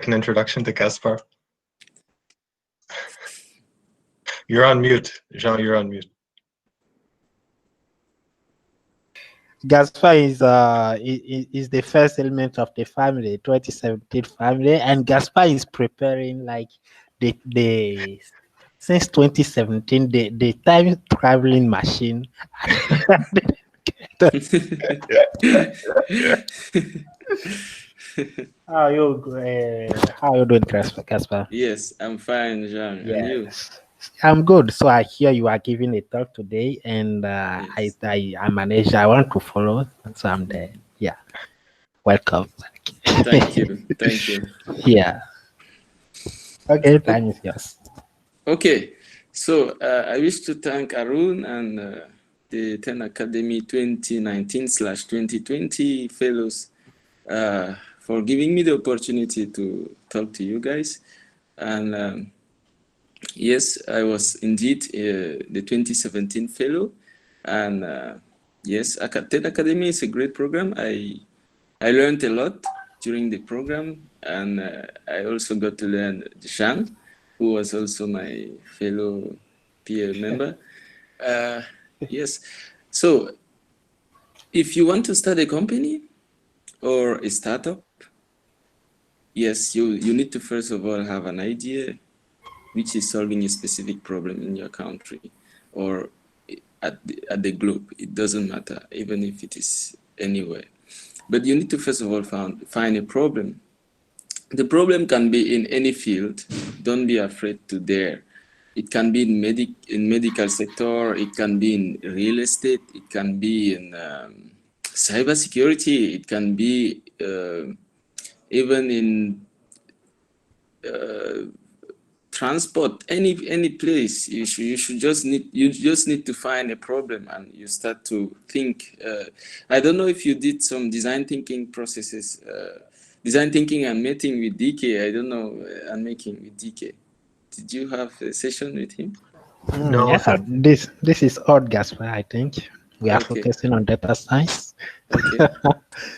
An introduction to Gaspard. You're on mute, Jean. You're on mute. Gaspard is the first element of the family, 2017 family, and Gaspard is preparing like the since 2017 the time traveling machine. How you doing, Gaspard? Yes, I'm fine, Jean. And you? Yes, I'm good. So I hear you are giving a talk today, and Yes. I manage. I want to follow, so I'm there. Yeah, welcome. Thank you. Thank you. Yeah. Okay, time is yours. Okay. So I wish to thank Arun and the 10Academy 2019/2020 fellows for giving me the opportunity to talk to you guys. And yes, I was indeed the 2017 fellow. And yes, 10Academy is a great program. I learned a lot during the program, and I also got to learn Jean, who was also my fellow peer member. Yes, so if you want to start a company or a startup, yes, you need to first of all have an idea which is solving a specific problem in your country or at the globe. It doesn't matter, even if it is anywhere. But you need to first of all find a problem. The problem can be in any field. Don't be afraid to dare. It can be in medical sector. It can be in real estate. It can be in cybersecurity. It can be even in transport. Any place. You just need to find a problem and you start to think. I don't know if you did some design thinking processes. Design thinking and meeting with DK. I don't know, and making with DK. Did you have a session with him? No, Yeah, this is odd, Gaspard. I think we are Okay. focusing on data science. Okay.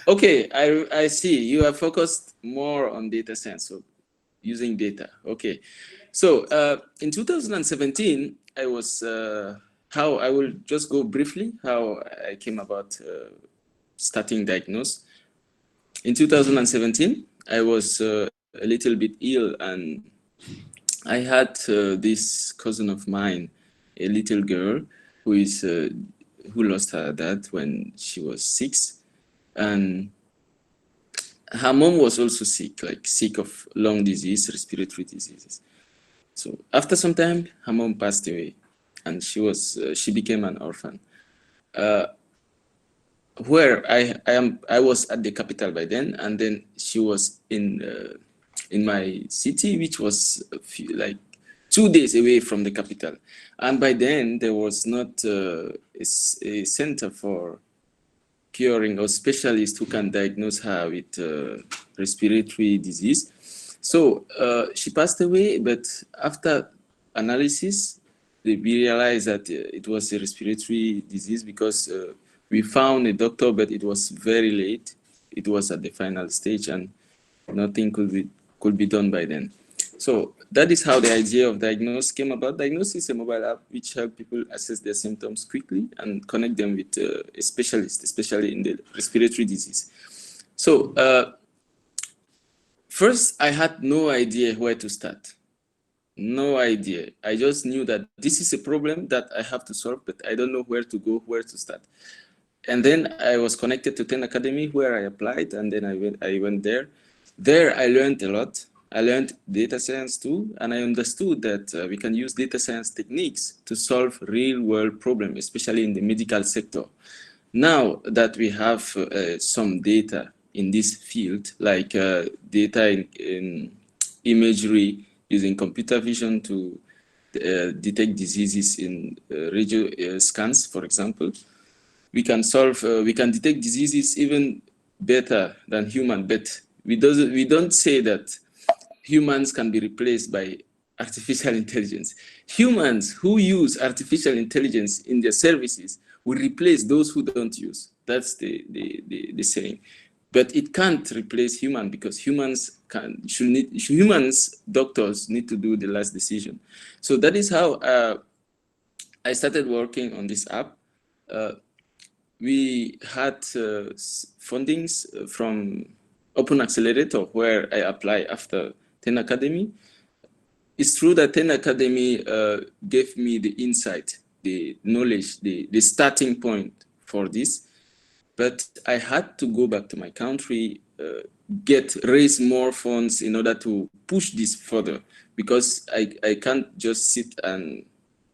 Okay. I see. You are focused more on data science, so using data. Okay. So in 2017, I was how I will just go briefly how I came about starting Diagnose. In 2017, I was a little bit ill, and I had this cousin of mine, a little girl who lost her dad when she was 6, and her mom was also sick of lung disease, respiratory diseases. So after some time, her mom passed away, and she became an orphan. Where I was at the capital by then, and then she was in my city, which was like 2 days away from the capital. And by then there was not a center for curing or specialist who can diagnose her with respiratory disease. So she passed away, but after analysis, we realized that it was a respiratory disease because we found a doctor, but it was very late. It was at the final stage, and nothing could be done by then. So that is how the idea of Diagnose came about. Diagnose is a mobile app which helps people assess their symptoms quickly and connect them with a specialist, especially in the respiratory disease. So first, I had no idea where to start. No idea. I just knew that this is a problem that I have to solve, but I don't know where to go, where to start. And then I was connected to 10Academy where I applied, and then I went there. There I learned a lot. I learned data science too, and I understood that we can use data science techniques to solve real-world problems, especially in the medical sector. Now that we have some data in this field, like data in imagery using computer vision to detect diseases in radio scans, for example, we can detect diseases even better than human, but we don't say that humans can be replaced by artificial intelligence. Humans who use artificial intelligence in their services will replace those who don't use. That's the saying. but it can't replace human, because doctors need to do the last decision. So that is how I started working on this app. We had fundings from Open Accelerator, where I apply after 10Academy. It's true that 10Academy gave me the insight, the knowledge, the starting point for this. But I had to go back to my country, raise more funds in order to push this further, because I can't just sit and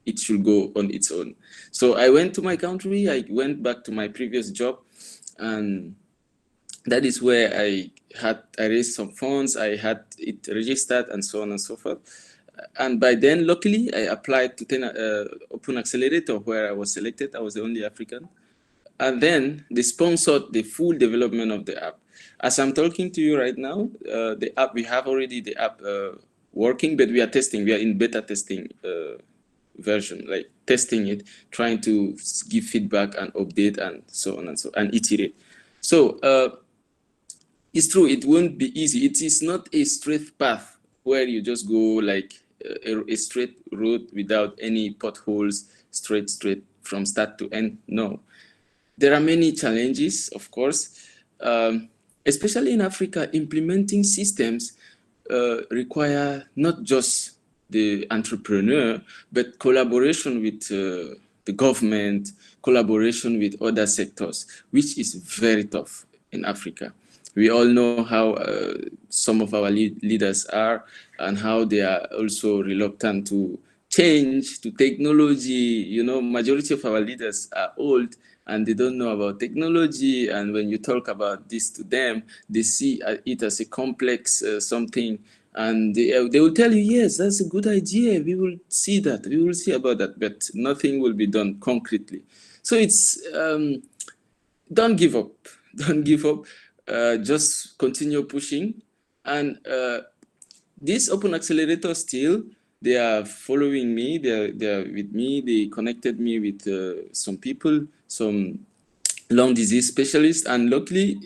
it should go on its own. So I went to my country, I went back to my previous job, and that is where I raised some funds, I had it registered, and so on and so forth. And by then, luckily, I applied to Open Accelerator, where I was selected. I was the only African. And then they sponsored the full development of the app. As I'm talking to you right now, the app, we have already the app working, but we are testing. We are in beta testing version, like testing it, trying to give feedback and update and so on and so on, and iterate. So it's true, it won't be easy. It is not a straight path where you just go like a straight road without any potholes, straight from start to end. No. There are many challenges, of course, especially in Africa. Implementing systems require not just the entrepreneur, but collaboration with the government, collaboration with other sectors, which is very tough in Africa. We all know how some of our leaders are, and how they are also reluctant to change to technology. You know, majority of our leaders are old, and they don't know about technology. And when you talk about this to them, they see it as a complex something. And they will tell you, yes, that's a good idea. We will see that. We will see about that. But nothing will be done concretely. So it's, don't give up. Don't give up. Just continue pushing. And this Open Accelerator still, they are following me. They are with me. They connected me with some people, some lung disease specialists. And luckily,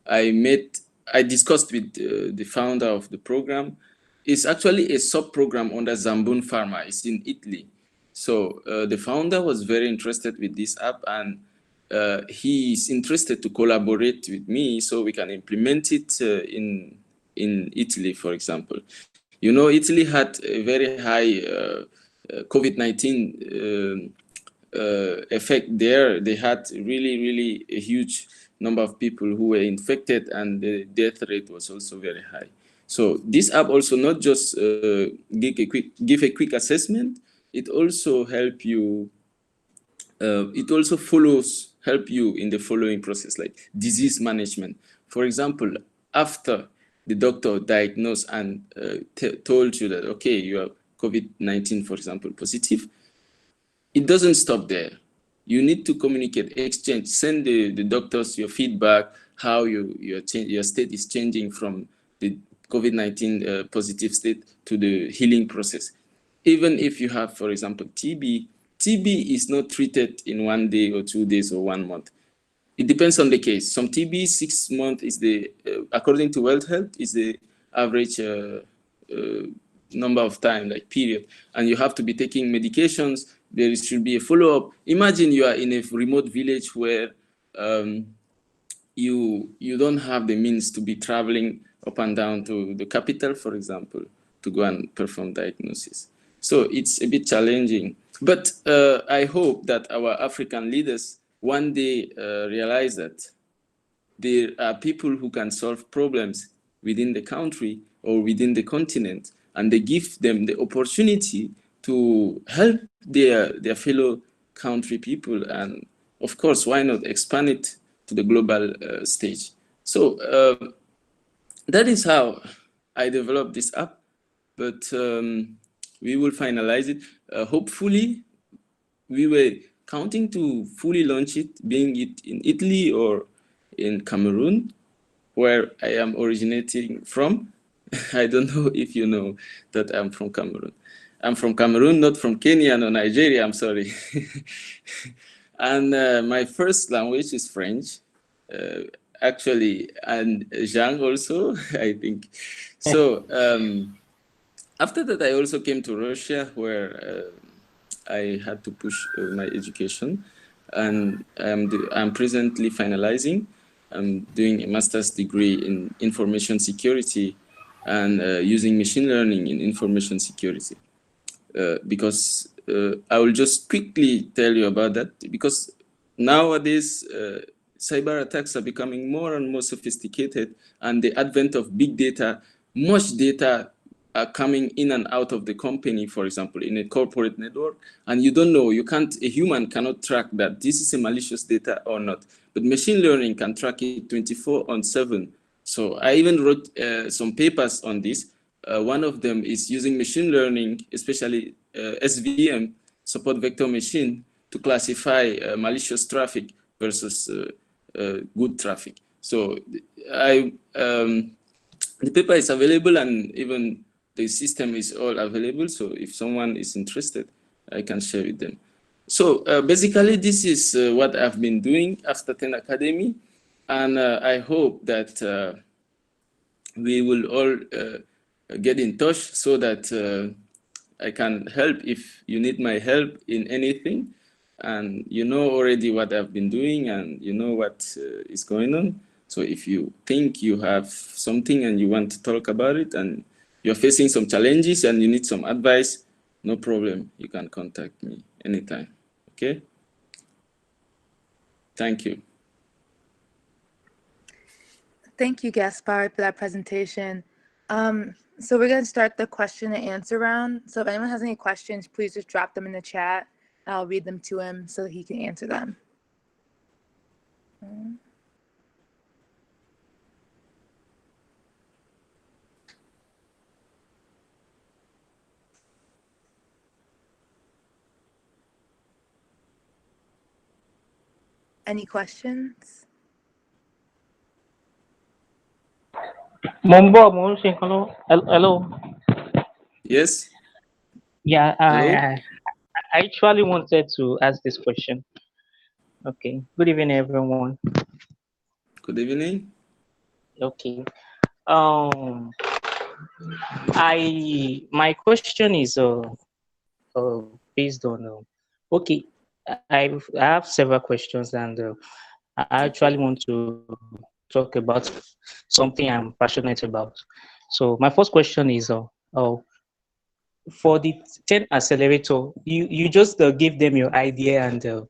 I discussed with the founder of the program. It's actually a sub-program under Zambon Pharma. It's in Italy. So the founder was very interested with this app, and he is interested to collaborate with me so we can implement it in Italy, for example. You know, Italy had a very high COVID-19 effect there. They had really a huge number of people who were infected, and the death rate was also very high. So this app also not just give a quick assessment, it also help you, it also help you in the following process, like disease management. For example, after the doctor diagnosed and told you that, okay, you are COVID-19, for example, positive, it doesn't stop there. You need to communicate, exchange, send the doctors your feedback, how your state is changing from the COVID-19 positive state to the healing process. Even if you have, for example, TB is not treated in 1 day or 2 days or 1 month. It depends on the case. Some TB, 6 months is the, according to World Health, is the average number of time, like period. And you have to be taking medications. There should be a follow-up. Imagine you are in a remote village where you don't have the means to be traveling up and down to the capital, for example, to go and perform diagnosis. So it's a bit challenging. But I hope that our African leaders one day realize that there are people who can solve problems within the country or within the continent, and they give them the opportunity to help their fellow country people. And of course, why not expand it to the global stage? So that is how I developed this app, but we will finalize it. Hopefully, we were counting to fully launch it, being it in Italy or in Cameroon, where I am originating from. I don't know if you know that I'm from Cameroon. I'm from Cameroon, not from Kenya or Nigeria, I'm sorry. And my first language is French. actually, and Zhang also, I think. So after that, I also came to Russia, where I had to push my education, and I'm presently finalizing. I'm doing a master's degree in information security and using machine learning in information security. Because I will just quickly tell you about that, because nowadays cyber attacks are becoming more and more sophisticated, and the advent of big data, much data are coming in and out of the company, for example, in a corporate network, and you don't know, a human cannot track that this is a malicious data or not, but machine learning can track it 24/7. So I even wrote some papers on this. One of them is using machine learning, especially SVM, support vector machine, to classify malicious traffic versus good traffic. So the paper is available, and even the system is all available. So if someone is interested, I can share with them. So basically, this is what I've been doing after 10Academy, and I hope that we will all get in touch so that I can help if you need my help in anything. And you know already what I've been doing, and you know what is going on. So if you think you have something and you want to talk about it, and you're facing some challenges and you need some advice, no problem. You can contact me anytime. Okay? Thank you. Thank you, Gaspard, for that presentation. So we're going to start the question and answer round. So if anyone has any questions, please just drop them in the chat. I'll read them to him so he can answer them. Any questions? Mumbo, hello. Hello. Yes? Yeah, Hello? I actually wanted to ask this question. Okay. Good evening, everyone. Good evening. Okay. My question is based on okay. I have several questions, and I actually want to talk about something I'm passionate about. So my first question is for the 10 accelerator, you just give them your idea, and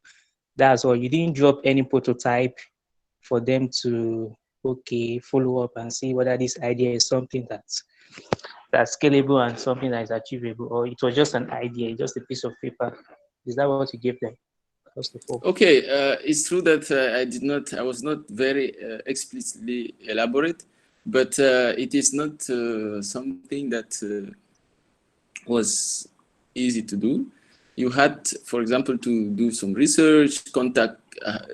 that's all. You didn't drop any prototype for them to follow up and see whether this idea is something that's scalable and something that is achievable, or it was just an idea, just a piece of paper. Is that what you gave them? First of all. Okay, it's true that I was not very explicitly elaborate, but it is not something that was easy to do. You had, for example, to do some research, contact,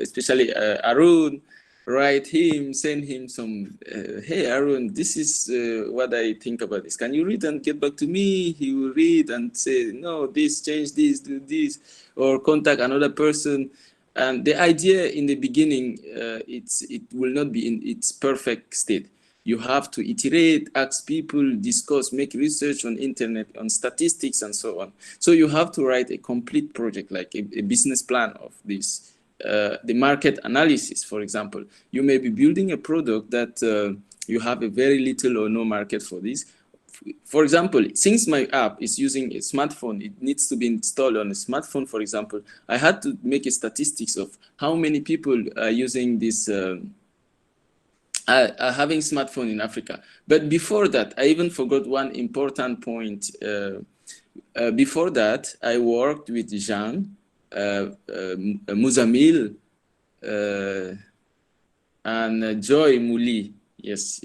especially Arun, write him, send him some, hey Arun, this is what I think about this. Can you read and get back to me? He will read and say, no, this, change this, do this, or contact another person. And the idea in the beginning, it will not be in its perfect state. You have to iterate, ask people, discuss, make research on internet, on statistics, and so on. So you have to write a complete project, like a business plan of this. The market analysis, for example. You may be building a product that you have a very little or no market for this. For example, since my app is using a smartphone, it needs to be installed on a smartphone, for example. I had to make a statistics of how many people are using this having smartphone in Africa. But before that, I even forgot one important point. Before that, I worked with Jean, Muzamil, and Joy Muli. Yes,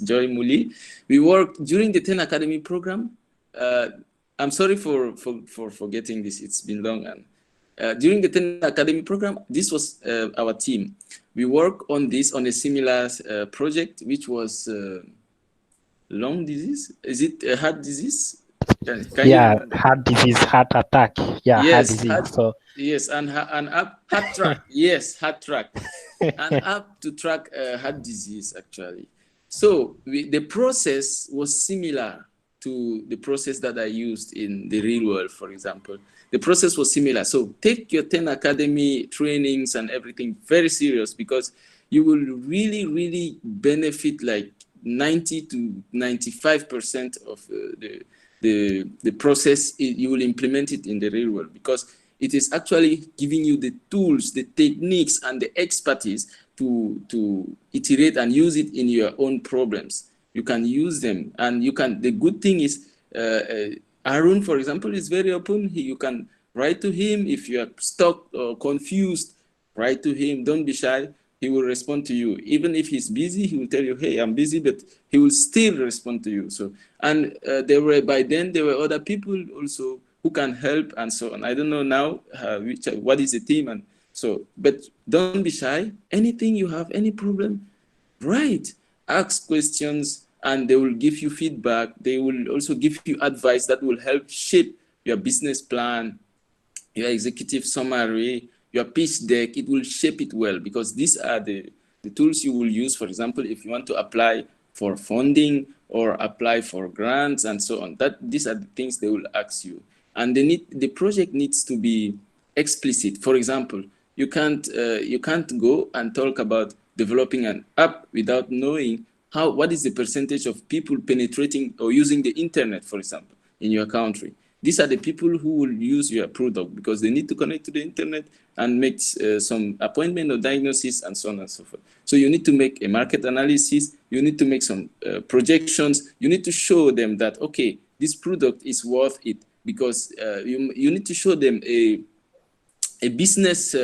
Joy Muli. We worked during the 10Academy program. I'm sorry for forgetting this. It's been long. And during the 10Academy program, this was our team. We worked on this on a similar project, which was lung disease. Is it a heart disease? Can you Yeah, remember? heart disease, heart attack. Yeah, heart Yes, disease. So yes, and an app, heart track. Yes, heart track. An app to track heart disease, actually. So the process was similar to the process that I used in the real world, for example. The process was similar. So take your 10 Academy trainings and everything very serious, because you will really, really benefit like 90 to 95% of the process. You will implement it in the real world, because it is actually giving you the tools, the techniques, and the expertise to iterate and use it in your own problems. You can use them, and you can. The good thing is, Arun, for example, is very open. You can write to him if you are stuck or confused. Write to him. Don't be shy. He will respond to you. Even if he's busy, he will tell you, "Hey, I'm busy," but he will still respond to you. So, and by then there were other people also who can help and so on. I don't know now what is the team, and so, but don't be shy. Anything you have, any problem, write, ask questions, and they will give you feedback. They will also give you advice that will help shape your business plan, your executive summary, your pitch deck. It will shape it well, because these are the tools you will use, for example, if you want to apply for funding or apply for grants and so on. These are the things they will ask you. And the project needs to be explicit. For example, you can't go and talk about developing an app without knowing what is the percentage of people penetrating or using the internet, for example, in your country. These are the people who will use your product, because they need to connect to the internet and make some appointment or diagnosis and so on and so forth. So you need to make a market analysis. You need to make some projections. You need to show them that, okay, this product is worth it, because you need to show them a business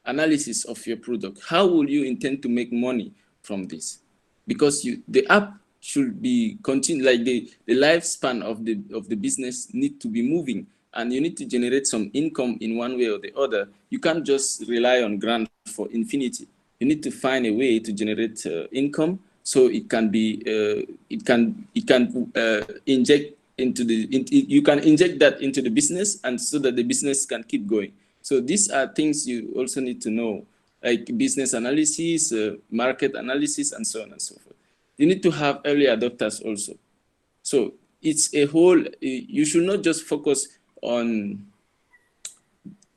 analysis of your product. How will you intend to make money from this? Because the app should be continued, like the lifespan of the business need to be moving, and you need to generate some income in one way or the other. You can't just rely on grant for infinity. You need to find a way to generate income, so it can be inject into you can inject that into the business, and so that the business can keep going. So these are things you also need to know, like business analysis, market analysis, and so on and so forth. You need to have early adopters also. So it's a whole, you should not just focus on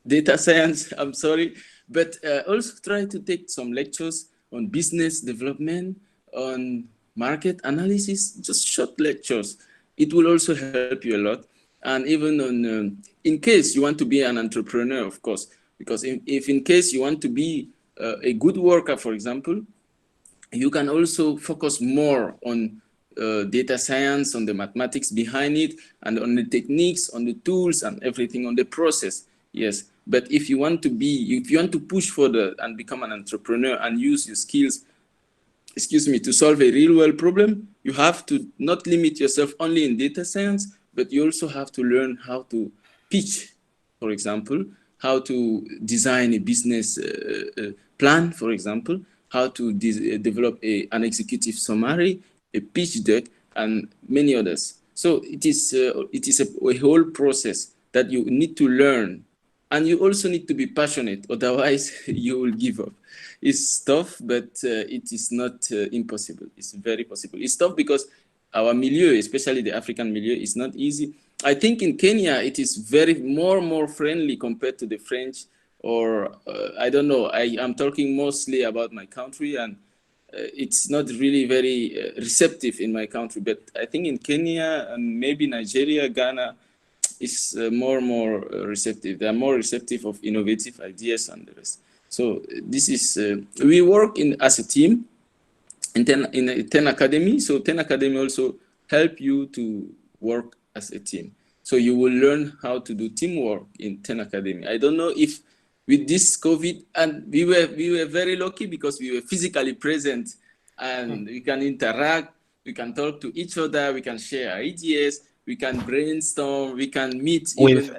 data science, I'm sorry, but also try to take some lectures on business development, on market analysis, just short lectures. It will also help you a lot. And even on, in case you want to be an entrepreneur, of course, because if in case you want to be a good worker, for example, you can also focus more on data science, on the mathematics behind it, and on the techniques, on the tools, and everything, on the process. Yes, but if you want to push further and become an entrepreneur and use your skills, to solve a real world problem, you have to not limit yourself only in data science, but you also have to learn how to pitch, for example, how to design a business plan, for example, how to develop an executive summary, a pitch deck, and many others. So it is a whole process that you need to learn. And you also need to be passionate, otherwise you will give up. It's tough, but it is not impossible. It's very possible. It's tough because our milieu, especially the African milieu, is not easy. I think in Kenya, it is very more friendly compared to the French, or I don't know. I am talking mostly about my country, and it's not really very receptive in my country. But I think in Kenya and maybe Nigeria, Ghana, is more receptive. They are more receptive of innovative ideas and the rest. So this is, we work as a team in 10 Academy. So 10 Academy also help you to work as a team. So you will learn how to do teamwork in 10 Academy. I don't know if with this COVID, and we were very lucky because we were physically present, and we can interact, we can talk to each other, we can share ideas, we can brainstorm, we can meet with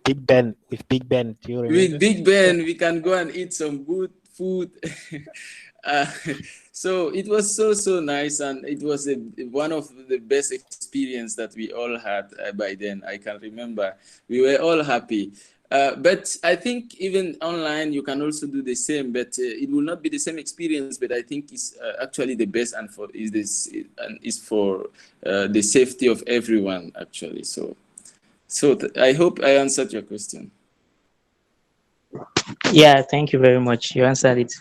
Big Ben. With Big Ben, do you remember? With Big Ben, we can go and eat some good food. So it was so nice, and it was one of the best experience that we all had by then. I can remember we were all happy. But I think even online you can also do the same, but it will not be the same experience. But I think it's actually the best, and is for the safety of everyone actually. So I hope I answered your question. Yeah, thank you very much. You answered it.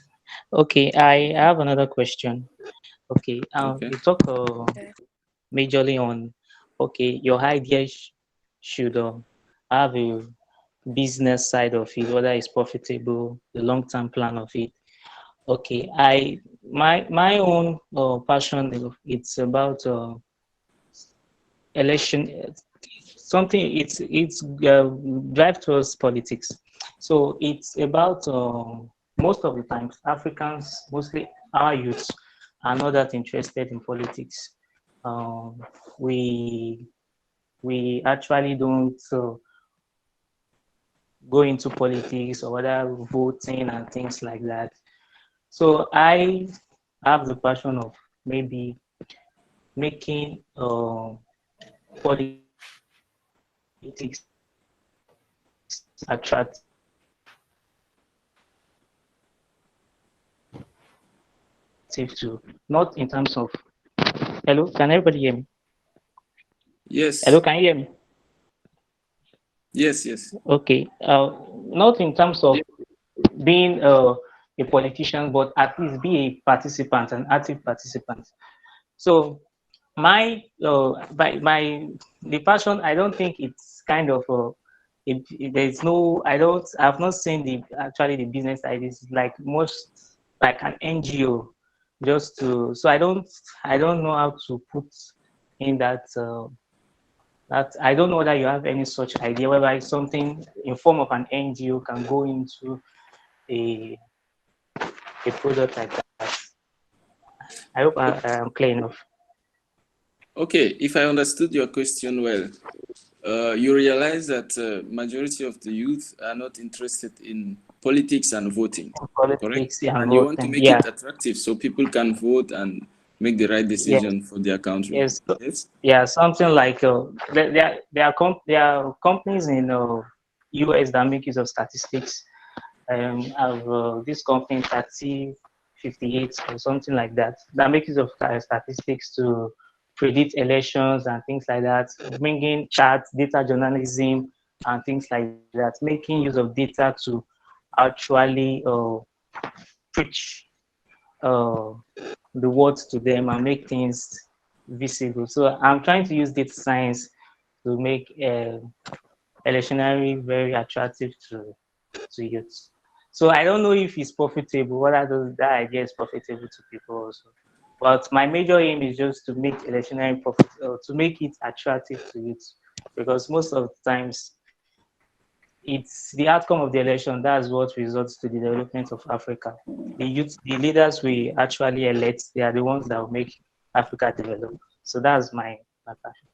Okay, I have another question. Okay, Okay. you talk majorly on, okay, your idea should have a business side of it, whether it's profitable, the long-term plan of it. Okay, my own passion, it's about election, something, it's drive towards politics. So it's about most of the times Africans, mostly our youths, are not that interested in politics. Um, we we actually don't go into politics or whether voting and things like that. So I have the passion of maybe making politics attractive to, not in terms of, hello, can everybody hear me? Hello, Yes. can you hear me? Yes. Yes. Okay, not in terms of being a politician, but at least be a participant, an active participant. So my the passion, I don't think it's kind of there's no, I've not seen the actually the business ideas like most like an NGO, just to, so I don't know how to put in that that I don't know whether you have any such idea whereby something in form of an NGO can go into a a product like that. I hope I am clear enough. Okay, if I understood your question well, you realize that majority of the youth are not interested in politics and voting, correct? Politics and And you want to voting, make yeah. it attractive so people can vote and make the right Yes, decision for their country. yes, Yes? yeah, something like there are companies in US that make use of statistics. Have this company 3058 or something like that that make use of statistics to predict elections and things like that, bringing charts, data journalism, and things like that, making use of data to actually preach uh, the words to them and make things visible. So I'm trying to use data science to make electionary very attractive to youth. So I don't know if it's profitable, whether that idea is profitable to people also. But my major aim is just to make electionary profit, to make it attractive to youth, because most of the times it's the outcome of the election that's what results to the development of Africa. The youth, the leaders we actually elect, they are the ones that will make Africa develop. So that's my passion.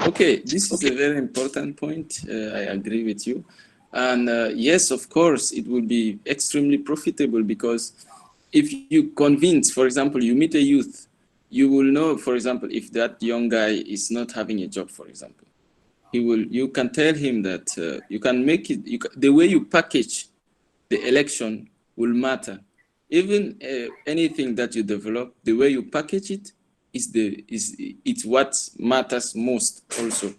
Okay, this is a very important point. I agree with you. And yes, of course, it will be extremely profitable because if you convince, for example, you meet a youth, you will know, for example, if that young guy is not having a job, for example, you can tell him that you can make it, the way you package the election will matter. Even anything that you develop, the way you package it it's what matters most also.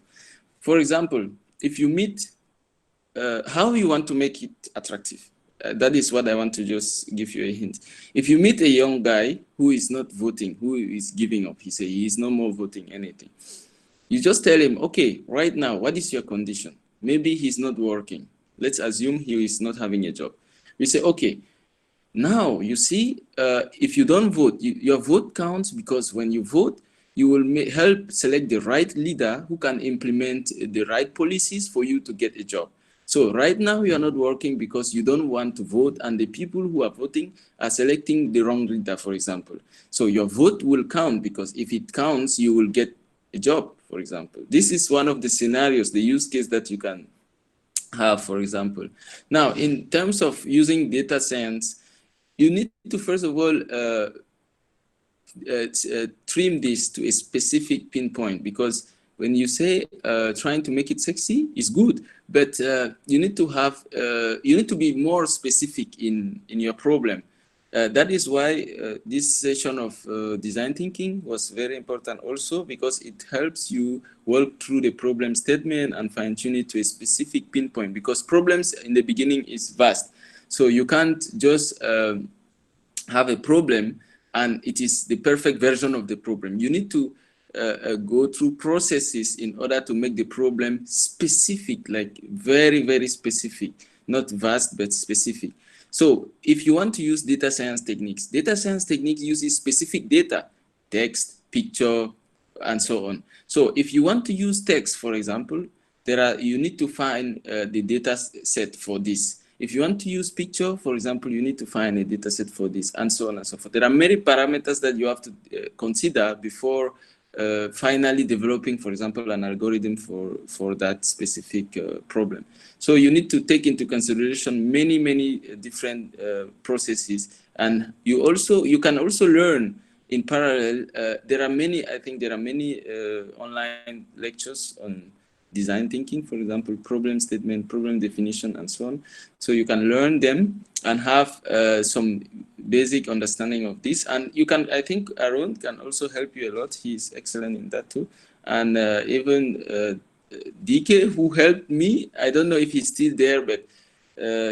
For example, if you meet, how you want to make it attractive? That is what I want to just give you a hint. If you meet a young guy who is not voting, who is giving up, he is no more voting anything. You just tell him, okay, right now, what is your condition? Maybe he's not working. Let's assume he is not having a job. We say, okay, now you see, if you don't vote, your vote counts, because when you vote, you will help select the right leader who can implement the right policies for you to get a job. So right now you are not working because you don't want to vote, and the people who are voting are selecting the wrong leader, for example. So your vote will count, because if it counts, you will get a job, for example. This is one of the scenarios, the use case that you can have, for example. Now, in terms of using data science, you need to, first of all, trim this to a specific pinpoint, because when you say trying to make it sexy is good, but you need to have you need to be more specific in your problem. That is why this session of design thinking was very important also, because it helps you work through the problem statement and fine tune it to a specific pinpoint, because problems in the beginning is vast. So you can't just have a problem and it is the perfect version of the problem. You need to go through processes in order to make the problem specific, like very, very specific, not vast, but specific. So if you want to use data science techniques uses specific data, text, picture, and so on. So if you want to use text, for example, you need to find the data set for this. If you want to use picture, for example, you need to find a data set for this, and so on and so forth. There are many parameters that you have to consider before finally developing, for example, an algorithm for that specific problem. So you need to take into consideration many, many different processes, and you can also learn in parallel. There are many online lectures on design thinking, for example, problem statement, problem definition, and so on. So you can learn them and have some basic understanding of this. And you can, I think Aaron can also help you a lot. He's excellent in that too. And even DK, who helped me, I don't know if he's still there, but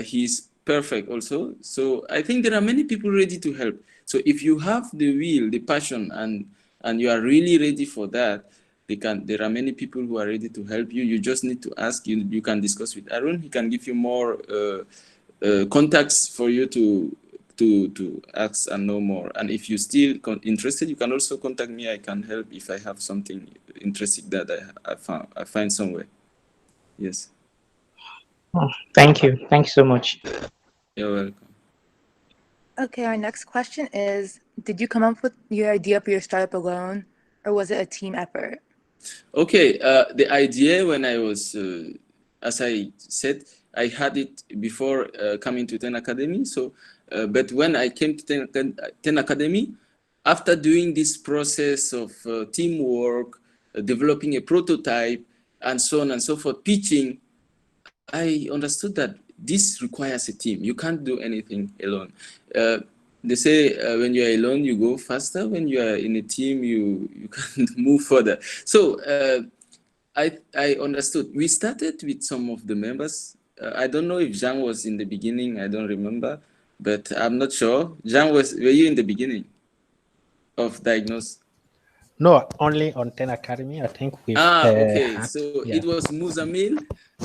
he's perfect also. So I think there are many people ready to help. So if you have the will, the passion, and you are really ready for that, there are many people who are ready to help you. You just need to ask. You can discuss with Aaron. He can give you more contacts for you to ask and know more. And if you're still interested, you can also contact me. I can help if I have something interesting that I find somewhere. Yes. Oh, thank you. Thanks so much. You're welcome. Okay, our next question is, did you come up with your idea for your startup alone, or was it a team effort? Okay, the idea when I was, as I said, I had it before coming to 10Academy. So, but when I came to 10Academy, after doing this process of teamwork, developing a prototype, and so on and so forth, pitching, I understood that this requires a team. You can't do anything alone. They say when you are alone, you go faster. When you are in a team, you can move further. So I understood. We started with some of the members. I don't know if Jean was in the beginning. I don't remember, but I'm not sure. Jean, were you in the beginning of Diagnose? No, only on 10Academy. I think we. Okay. So it was Muzamil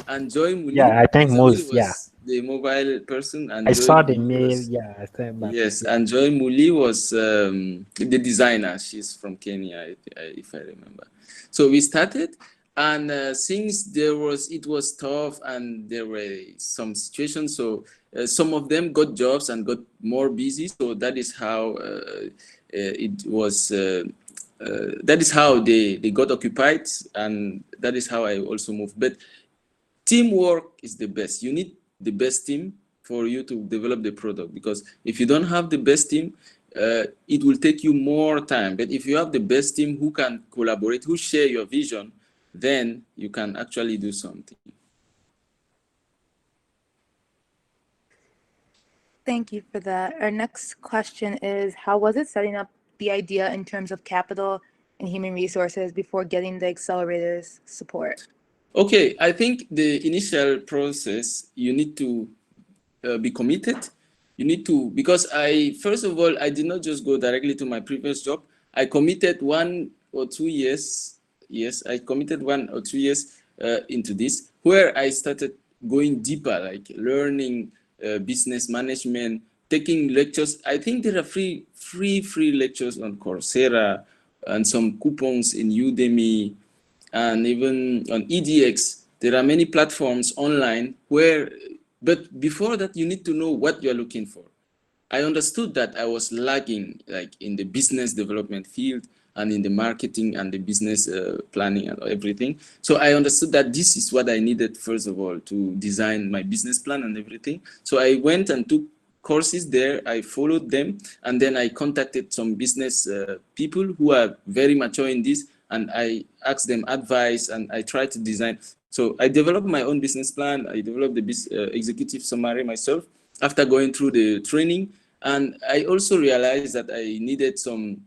and Joy Muli. Yeah, I think Muzamil was the mobile person, and I Joy saw the Muli mail. was, Yeah, I said back. yes, and Joy Muli was the designer. She's from Kenya, if I remember. So we started, and since it was tough, and there were some situations. So some of them got jobs and got more busy. So that is how it was. That is how they got occupied, and that is how I also moved. But teamwork is the best. You need the best team for you to develop the product, because if you don't have the best team, it will take you more time. But if you have the best team who can collaborate, who share your vision, then you can actually do something. Thank you for that. Our next question is, how was it setting up the idea in terms of capital and human resources before getting the Accelerator's support? Okay, I think the initial process, you need to be committed. You need to, because first of all, I did not just go directly to my previous job. I committed 1 or 2 years. Yes, I committed 1 or 2 years into this, where I started going deeper, like learning business management, taking lectures. I think there are free lectures on Coursera and some coupons in Udemy, and even on EDX. There are many platforms online where, but before that, you need to know what you're looking for. I understood that I was lagging, like in the business development field and in the marketing and the business planning and everything. So I understood that this is what I needed, first of all, to design my business plan and everything. So I went and took courses there. I followed them, and then I contacted some business people who are very mature in this, and I asked them advice, and I tried to design. So I developed my own business plan. I developed the executive summary myself after going through the training, and I also realized that I needed some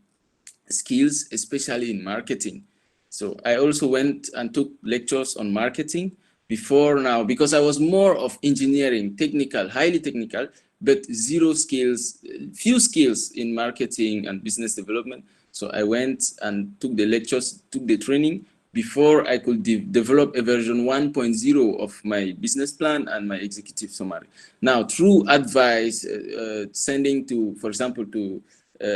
skills, especially in marketing. So I also went and took lectures on marketing before now, because I was more of engineering, technical, highly technical, but zero skills, few skills in marketing and business development. So I went and took the lectures, took the training before I could develop a version 1.0 of my business plan and my executive summary. Now, through advice, sending to, for example, to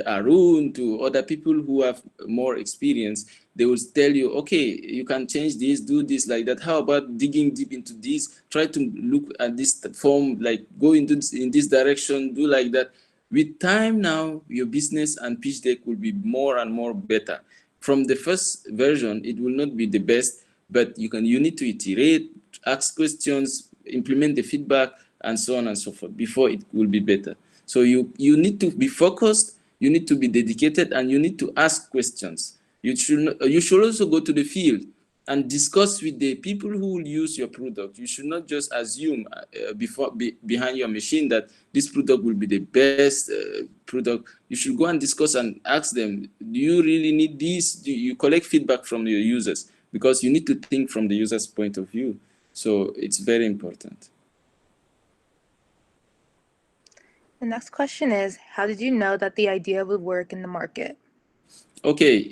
Arun, to other people who have more experience, they will tell you, okay, you can change this, do this, like that. How about digging deep into this? Try to look at this form, like go into in this direction, do like that. With time now, your business and pitch deck will be more and more better. From the first version, it will not be the best, but you need to iterate, ask questions, implement the feedback, and so on and so forth before it will be better. So you need to be focused, you need to be dedicated, and you need to ask questions. You should also go to the field and discuss with the people who will use your product. You should not just assume behind your machine that this product will be the best product. You should go and discuss and ask them, do you really need this? Do you collect feedback from your users? Because you need to think from the user's point of view. So it's very important. The next question is, how did you know that the idea would work in the market? Okay,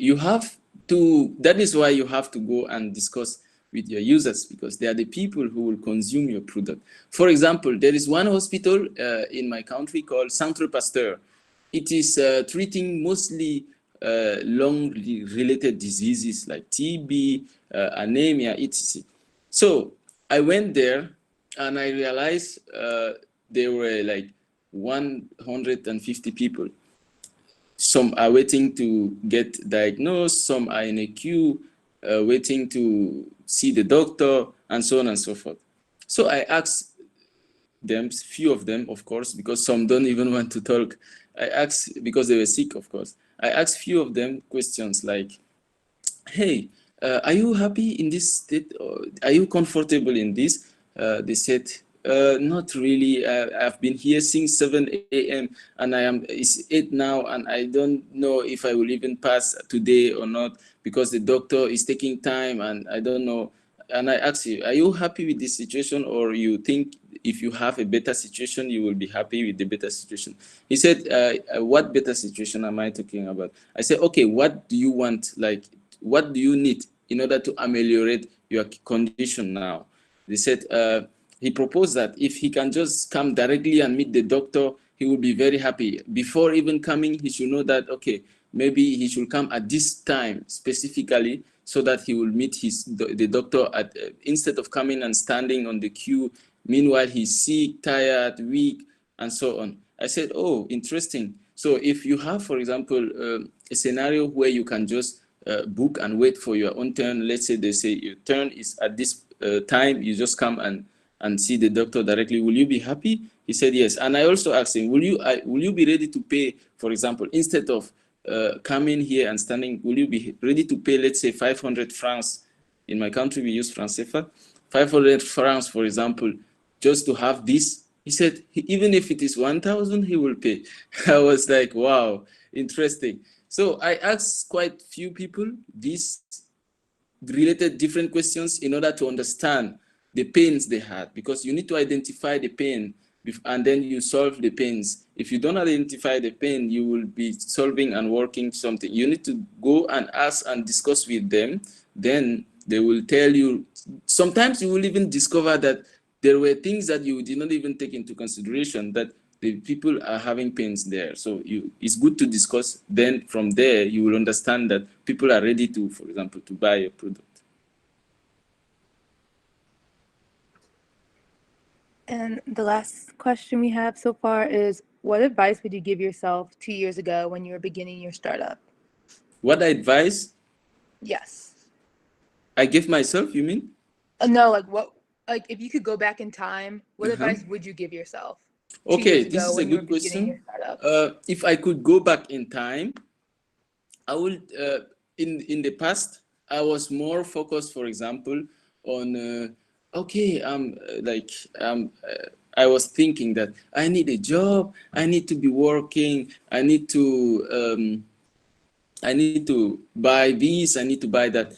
that is why you have to go and discuss with your users, because they are the people who will consume your product. For example, there is one hospital in my country called Centre Pasteur. It is treating mostly lung-related diseases like TB, anemia, etc. So I went there and I realized there were like 150 people. Some are waiting to get diagnosed, some are in a queue waiting to see the doctor, and so on and so forth. So I asked them, few of them, of course, because some don't even want to talk. I asked, because they were sick, of course. I asked few of them questions like, hey, are you happy in this state? Or are you comfortable in this? They said, not really. I've been here since 7 a.m. and it's 8 now, and I don't know if I will even pass today or not, because the doctor is taking time and I don't know. And I asked you, are you happy with this situation, or you think if you have a better situation, you will be happy with the better situation? He said, what better situation am I talking about? I said, okay, what do you want? Like, what do you need in order to ameliorate your condition now? They said, he proposed that if he can just come directly and meet the doctor, he will be very happy. Before even coming, he should know that, okay, maybe he should come at this time specifically, so that he will meet the doctor instead of coming and standing on the queue. Meanwhile, he's sick, tired, weak, and so on. I said, oh, interesting. So if you have, for example, a scenario where you can just book and wait for your own turn, let's say they say your turn is at this time, you just come and see the doctor directly, will you be happy? He said yes. And I also asked him, will you be ready to pay, for example, instead of coming here and standing, will you be ready to pay, let's say, 500 francs? In my country, we use franc CFA. 500 francs, for example, just to have this. He said, even if it is 1,000, he will pay. I was like, wow, interesting. So I asked quite few people these related different questions in order to understand the pains they had, because you need to identify the pain and then you solve the pains. If you don't identify the pain, you will be solving and working something. You need to go and ask and discuss with them. Then they will tell you. Sometimes you will even discover that there were things that you did not even take into consideration, that the people are having pains there. So it's good to discuss. Then from there, you will understand that people are ready to, for example, to buy a product. And the last question we have so far is, what advice would you give yourself 2 years ago when you were beginning your startup? What advice? Yes. I give myself, you mean? No, like if you could go back in time, what advice would you give yourself? Okay, years this ago is a when you were good beginning your question. startup? If I could go back in time, I would, in the past, I was more focused, for example, on, okay, I was thinking that I need a job, I need to be working, I need to buy this, I need to buy that.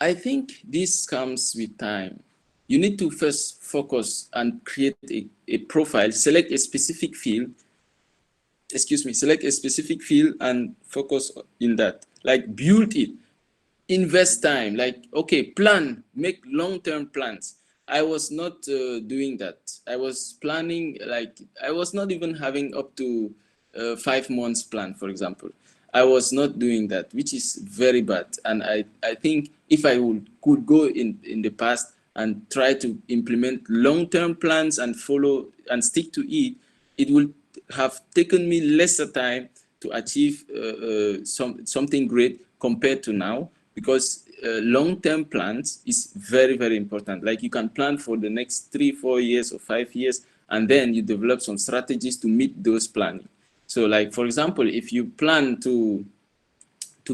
I think this comes with time. You need to first focus and create a profile, select a specific field, select a specific field and focus in that. Like build it, invest time, like, okay, plan, make long-term plans. I was not doing that. I was planning, like, I was not even having up to 5 months plan, for example. I was not doing that, which is very bad. And I think if I could go in the past and try to implement long-term plans and follow and stick to it, it will have taken me lesser time to achieve something great compared to now, because long-term plans is very, very important. Like you can plan for the next 3, 4 years or 5 years, and then you develop some strategies to meet those planning. So like, for example, if you plan to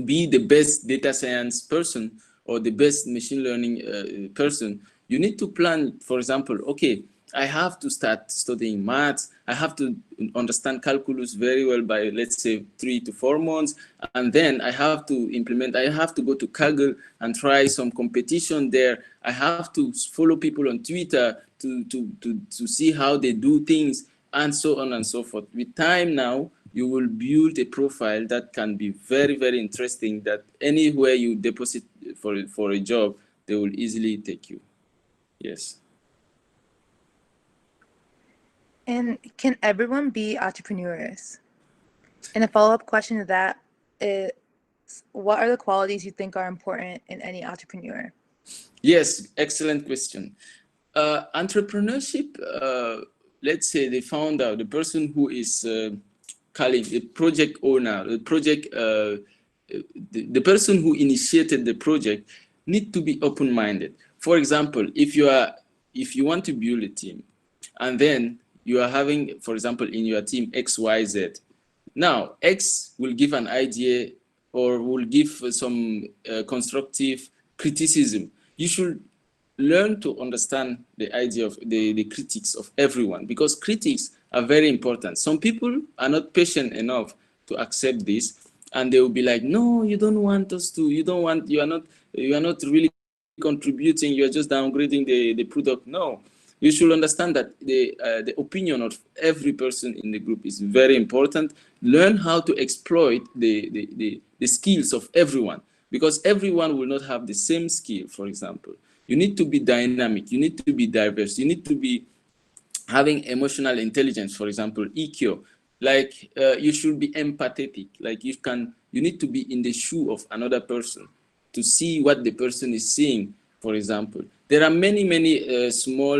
be the best data science person or the best machine learning person, you need to plan, for example, okay, I have to start studying maths. I have to understand calculus very well by, let's say, 3 to 4 months. And then I have to implement, I have to go to Kaggle and try some competition there. I have to follow people on Twitter to see how they do things, and so on and so forth. With time now, you will build a profile that can be very, very interesting, that anywhere you deposit for a job, they will easily take you. Yes. And can everyone be entrepreneurs? And a follow-up question to that is, what are the qualities you think are important in any entrepreneur? Yes, excellent question. Entrepreneurship, let's say the founder, the person who is calling the project owner, the project, the person who initiated the project, need to be open-minded. For example, if you want to build a team, and then you are having, for example, in your team X, Y, Z. Now, X will give an idea or will give some constructive criticism. You should learn to understand the idea of the critics of everyone, because critics are very important. Some people are not patient enough to accept this, and they will be like, no, you don't want us to, you are not really contributing, you are just downgrading the product. No, you should understand that the opinion of every person in the group is very important. Learn how to exploit the skills of everyone, because everyone will not have the same skill. For example, you need to be dynamic, you need to be diverse, you need to be having emotional intelligence, for example, EQ. Like you should be empathetic. Like you need to be in the shoe of another person to see what the person is seeing. For example, there are many small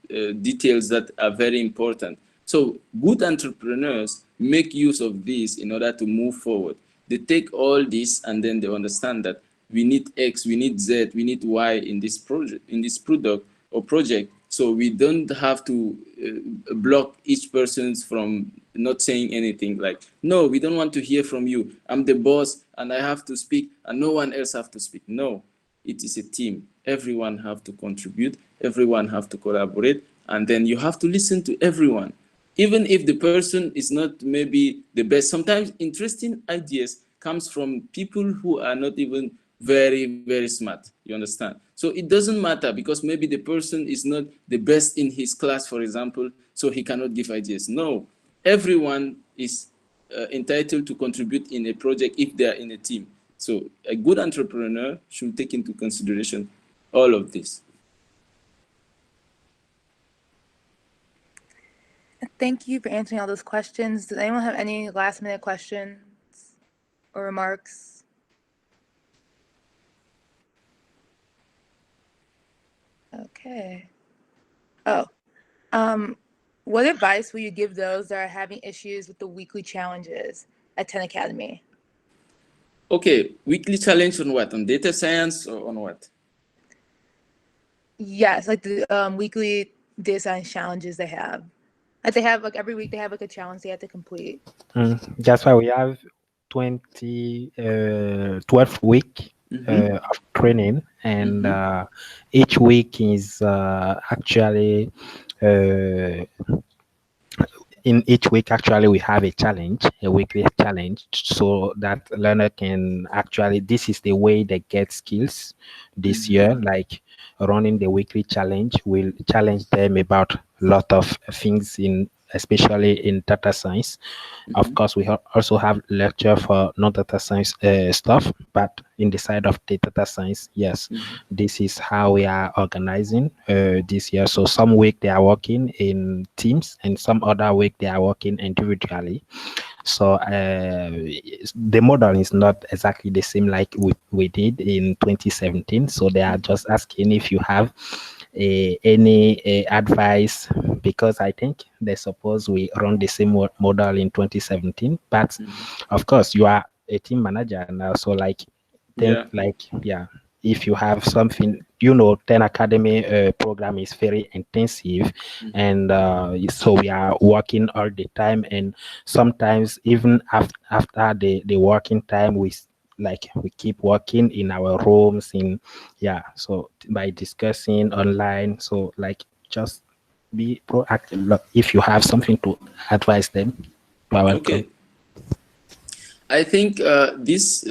details that are very important. So good entrepreneurs make use of this in order to move forward. They take all this and then they understand that we need X, we need Z, we need Y in this project, in this product or project. So we don't have to block each person from not saying anything, like, no, we don't want to hear from you. I'm the boss and I have to speak and no one else have to speak. No, it is a team. Everyone have to contribute, everyone have to collaborate, and then you have to listen to everyone. Even if the person is not maybe the best, sometimes interesting ideas comes from people who are not even very smart, you understand? So it doesn't matter, because maybe the person is not the best in his class, for example, so he cannot give ideas. No, everyone is entitled to contribute in a project if they are in a team. So a good entrepreneur should take into consideration all of this. Thank you for answering all those questions. Does anyone have any last-minute questions or remarks? Okay. Oh, what advice will you give those that are having issues with the weekly challenges at 10Academy? Okay, weekly challenge on what? On data science or on what? Yes, like the weekly data science challenges they have. Like they have like every week they have like a challenge they have to complete. That's why we have 12 week of training, and each week is actually in each week actually we have a challenge, a weekly challenge, so that learner can actually, this is the way they get skills this year. Like running the weekly challenge will challenge them about a lot of things, in especially in data science. Of course, we also have lecture for non-data science stuff, but in the side of the data science, yes, this is how we are organizing this year. So some week they are working in teams, and some other week they are working individually. So the model is not exactly the same like we did in 2017. So they are just asking if you have any advice, because I think they suppose we run the same model in 2017. But of course, you are a team manager now, so like think if you have something, 10 Academy program is very intensive, and so we are working all the time, and sometimes even after the working time, we keep working in our rooms, so by discussing online. So just be proactive. Look, if you have something to advise them, you are welcome. Okay. I think this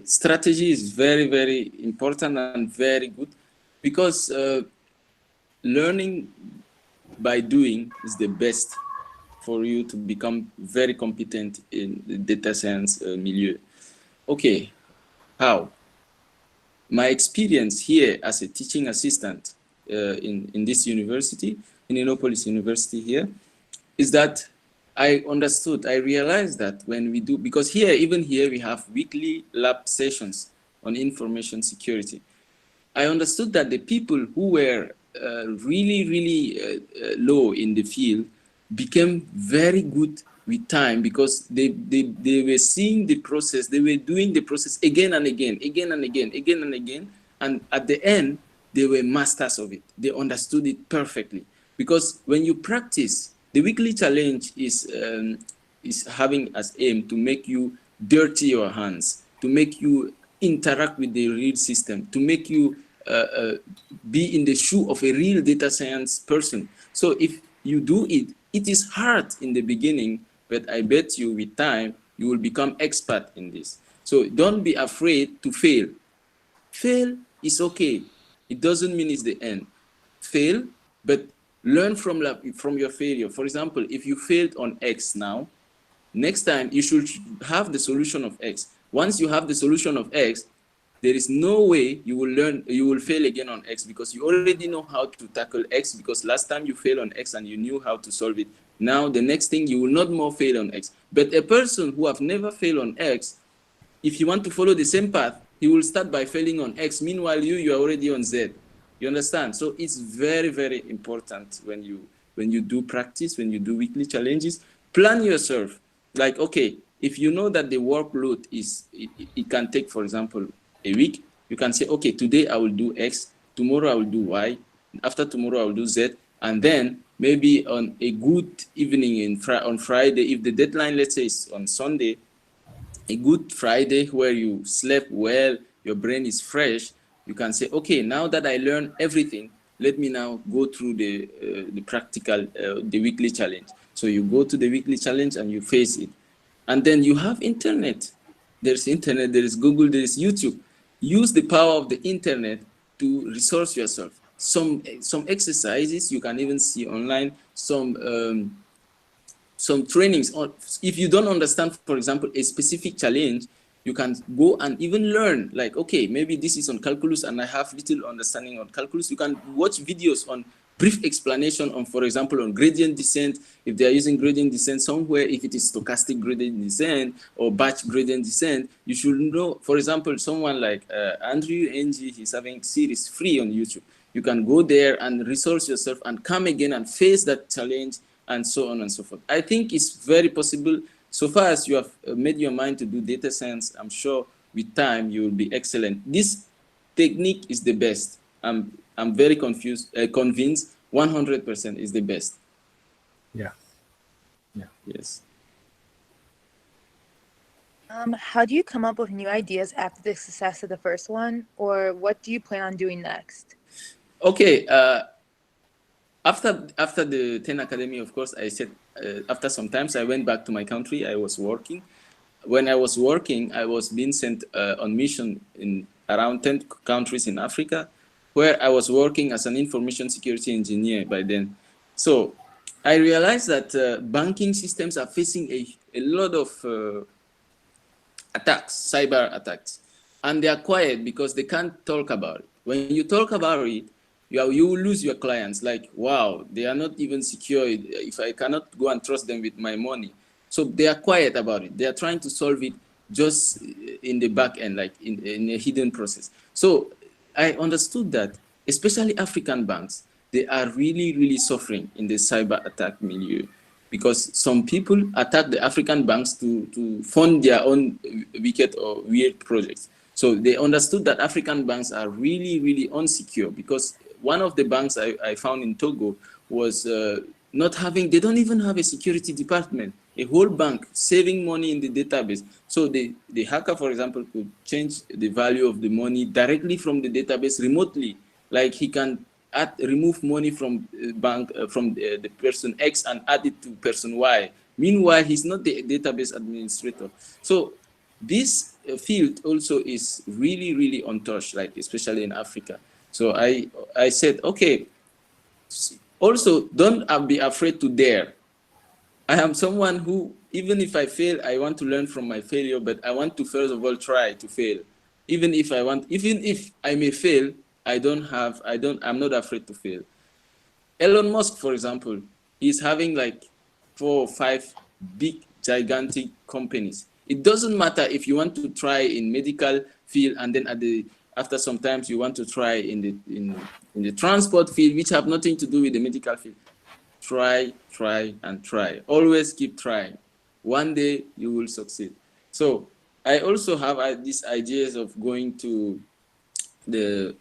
strategy is very, very important and very good, because learning by doing is the best for you to become very competent in the data science milieu. Okay, how? My experience here as a teaching assistant in this university, in Innopolis University here, is that I realized that when we do, because even here we have weekly lab sessions on information security. I understood that the people who were really, really low in the field became very good with time, because they were seeing the process, they were doing the process again and again, and at the end, they were masters of it. They understood it perfectly. Because when you practice, the weekly challenge is having as aim to make you dirty your hands, to make you interact with the real system, to make you be in the shoe of a real data science person. So if you do it, it is hard in the beginning, but I bet you with time, you will become expert in this. So don't be afraid to fail. Fail is okay. It doesn't mean it's the end. Fail, but learn from your failure. For example, if you failed on X now, next time you should have the solution of X. Once you have the solution of X, there is no way you will fail again on X, because you already know how to tackle X, because last time you failed on X and you knew how to solve it. Now the next thing, you will not more fail on X. But a person who have never failed on X, if you want to follow the same path, he will start by failing on X. Meanwhile, you are already on Z. You understand? So it's very, very important when you do practice, when you do weekly challenges, plan yourself. Like, okay, if you know that the workload it can take, for example, a week, you can say, okay, today I will do X, tomorrow I will do Y, after tomorrow I will do Z, and then maybe on a good evening on Friday, if the deadline, let's say, is on Sunday, a good Friday where you slept well, your brain is fresh, you can say, okay, now that I learned everything, let me now go through the practical, the weekly challenge. So you go to the weekly challenge and you face it. And then you have internet. There's internet, there is Google, there is YouTube. Use the power of the internet to resource yourself. Some exercises you can even see online, some trainings. If you don't understand, for example, a specific challenge, you can go and even learn, like, okay, maybe this is on calculus and I have little understanding on calculus. You can watch videos on brief explanation on, for example, on gradient descent, if they are using gradient descent somewhere, if it is stochastic gradient descent or batch gradient descent, you should know. For example, someone like Andrew NG, he's having series free on YouTube. You can go there and resource yourself and come again and face that challenge, and so on and so forth. I think it's very possible. So far as you have made your mind to do data science, I'm sure with time you will be excellent. This technique is the best. I'm very convinced 100% is the best. Yeah. Yes. How do you come up with new ideas after the success of the first one, or what do you plan on doing next? Okay. After the 10 Academy, of course, I said after some times I went back to my country. I was working. When I was working, I was being sent on mission in around 10 countries in Africa, where I was working as an information security engineer by then. So I realized that banking systems are facing a lot of attacks, cyber attacks, and they are quiet because they can't talk about it. When you talk about it, you will lose your clients. Like, wow, they are not even secure. If I cannot go and trust them with my money, so they are quiet about it. They are trying to solve it just in the back end, like in a hidden process. So I understood that, especially African banks, they are really, really suffering in the cyber attack milieu, because some people attack the African banks to fund their own wicked or weird projects. So they understood that African banks are really, really unsecure, because one of the banks I found in Togo was not having, they don't even have a security department, a whole bank saving money in the database. So the hacker, for example, could change the value of the money directly from the database remotely. Like he can remove money from bank from the person X and add it to person Y. Meanwhile, he's not the database administrator. So this field also is really, really untouched, like especially in Africa. So I said, okay, also don't be afraid to dare. I am someone who, even if I fail, I want to learn from my failure, but I want to first of all try to fail. Even if I may fail, I'm not afraid to fail. Elon Musk, for example, is having like 4 or 5 big, gigantic companies. It doesn't matter if you want to try in medical field, and then after sometimes you want to try in the transport field, which have nothing to do with the medical field. Try, and try. Always keep trying. One day you will succeed. So I also have these ideas of going to the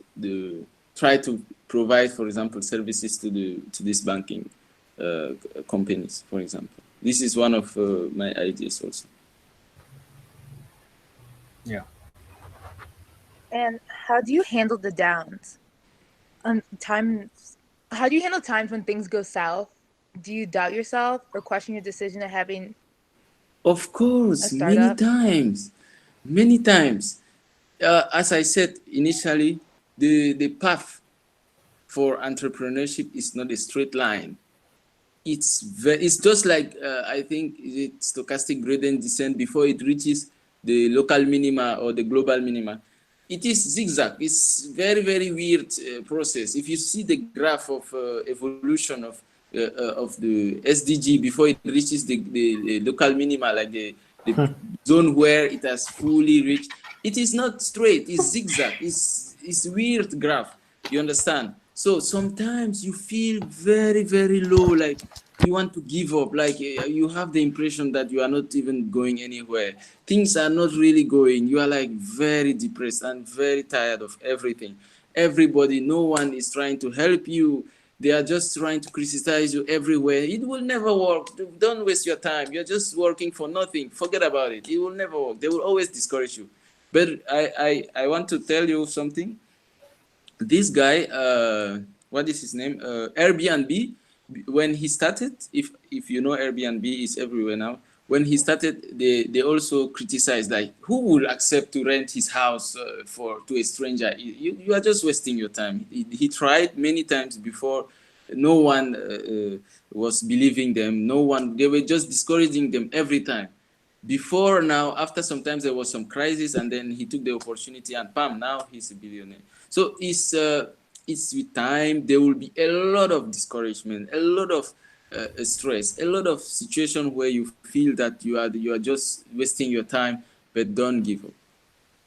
try to provide, for example, services to these banking companies, for example. This is one of my ideas also. Yeah. And how do you handle the downs? How do you handle times when things go south? Do you doubt yourself or question your decision of having Of course, a startup? many times. As I said initially, the path for entrepreneurship is not a straight line. It's just like I think it's stochastic gradient descent before it reaches the local minima or the global minima. It is zigzag. It's very, very weird process. If you see the graph of evolution of the SDG before it reaches the local minima, like the zone where it has fully reached, it is not straight. It's zigzag. It's weird graph. You understand? So sometimes you feel very, very low, like you want to give up, like you have the impression that you are not even going anywhere. Things are not really going. You are like very depressed and very tired of everything. Everybody, no one is trying to help you. They are just trying to criticize you everywhere. It will never work. Don't waste your time. You're just working for nothing. Forget about it. It will never work. They will always discourage you. But I want to tell you something. This guy, what is his name? Airbnb. When he started, if you know, Airbnb is everywhere now. When he started, they also criticized, like, who will accept to rent his house to a stranger? You are just wasting your time. He tried many times before. No one was believing them. No one. They were just discouraging them every time. Before now, after sometimes there was some crisis, and then he took the opportunity, and bam, now he's a billionaire. So it's with time there will be a lot of discouragement, a lot of stress, a lot of situation where you feel that you are just wasting your time, but don't give up.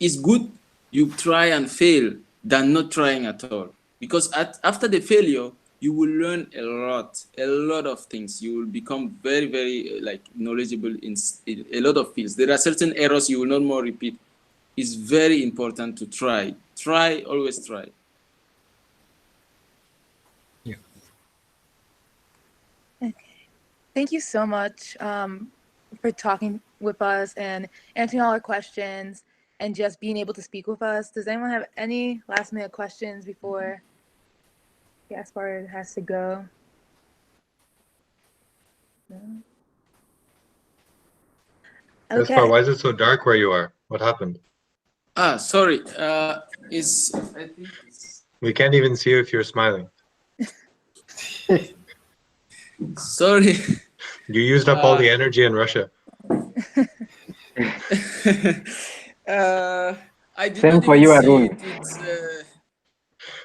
It's good you try and fail than not trying at all, because after the failure you will learn a lot of things. You will become very, very like knowledgeable in a lot of fields. There are certain errors you will not more repeat. It's very important to try, always try. Yeah. Okay. Thank you so much for talking with us and answering all our questions and just being able to speak with us. Does anyone have any last minute questions before Gaspard has to go? No? Okay. Gaspar, why is it so dark where you are? What happened? Ah, sorry. I think it's, We can't even see if you're smiling. sorry. You used up all the energy in Russia. I did Same not for even you, see Arun.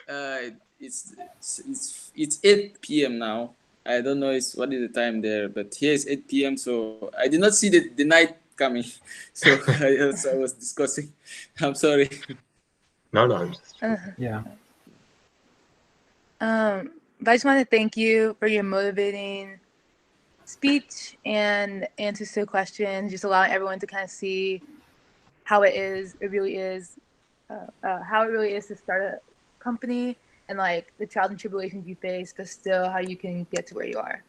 it. It's 8 p.m. now. I don't know what is the time there, but here is 8 p.m. So I did not see the night coming. So I was discussing. I'm sorry. No, I'm just... Yeah. But I just want to thank you for your motivating speech and answers to questions, just allowing everyone to kind of see how it really is to start a company and like the trials and tribulations you face, but still how you can get to where you are.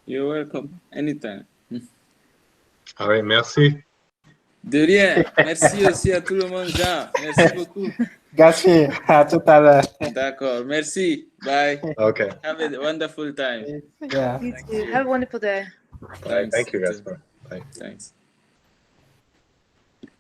You're welcome. Anytime. All right, merci. De rien. Merci aussi à tout le monde, Jean. Merci beaucoup. Gaspard, à tout à l'heure. D'accord. Merci. Bye. Okay. Have a wonderful time. Yeah. You too. Have a wonderful day. All right, thank you, Gaspar. Bye. Thanks.